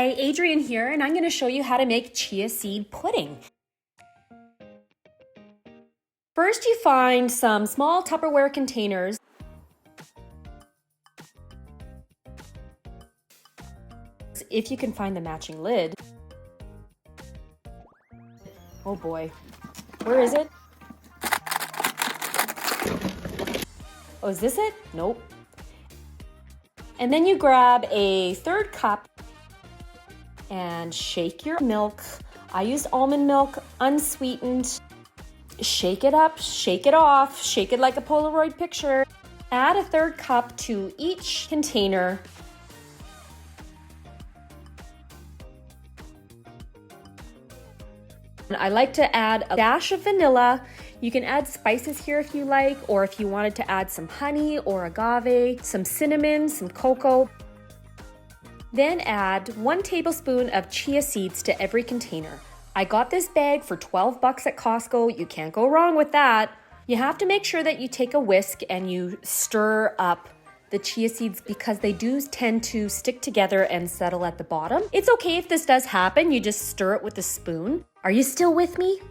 Hi, Adrienne here, and I'm going to show you how to make chia seed pudding. First, you find some small Tupperware containers. If you can find the matching lid. Oh boy, where is it? Oh, is this it? Nope. And then you grab a 1/3 cup and shake your milk. I used almond milk, unsweetened. Shake it up, shake it off, shake it like a Polaroid picture. Add a 1/3 cup to each container. I like to add a dash of vanilla. You can add spices here if you like, or if you wanted to add some honey or agave, some cinnamon, some cocoa. Then add 1 tablespoon of chia seeds to every container. I got this bag for 12 bucks at Costco. You can't go wrong with that. You have to make sure that you take a whisk and you stir up the chia seeds because they do tend to stick together and settle at the bottom. It's okay if this does happen, you just stir it with a spoon. Are you still with me?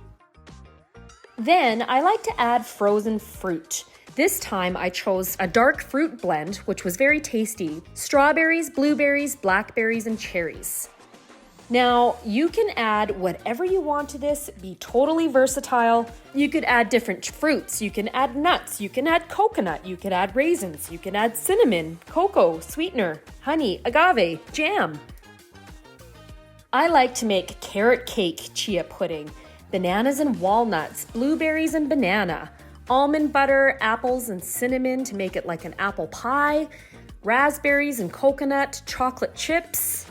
Then I like to add frozen fruit. This time I chose a dark fruit blend, which was very tasty. Strawberries, blueberries, blackberries, and cherries. Now, you can add whatever you want to this, be totally versatile. You could add different fruits, you can add nuts, you can add coconut, you could add raisins, you can add cinnamon, cocoa, sweetener, honey, agave, jam. I like to make carrot cake chia pudding, bananas and walnuts, blueberries and banana, almond butter, apples and cinnamon to make it like an apple pie, raspberries and coconut, chocolate chips,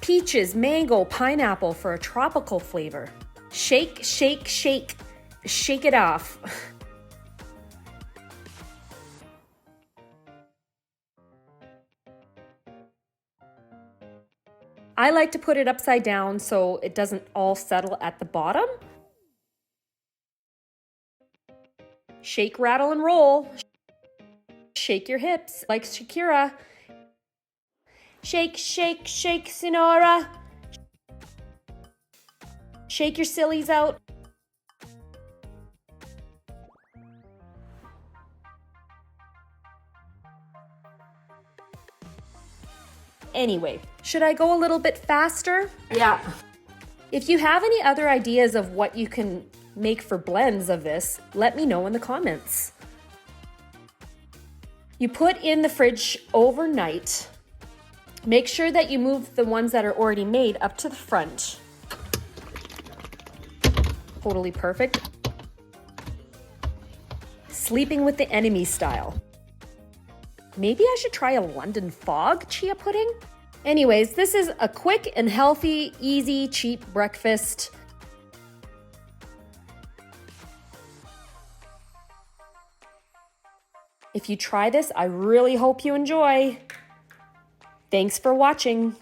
peaches, mango, pineapple for a tropical flavor. Shake, shake, shake. Shake it off. I like to put it upside down so it doesn't all settle at the bottom. Shake, rattle, and roll. Shake your hips like Shakira. Shake, shake, shake, Sonora. Shake your sillies out. Anyway, should I go a little bit faster? Yeah. If you have any other ideas of what you can make for blends of this, let me know in the comments. You put in the fridge overnight. Make sure that you move the ones that are already made up to the front. Totally perfect. Sleeping with the enemy style. Maybe I should try a London fog chia pudding? Anyways, this is a quick and healthy, easy, cheap breakfast. If you try this, I really hope you enjoy. Thanks for watching.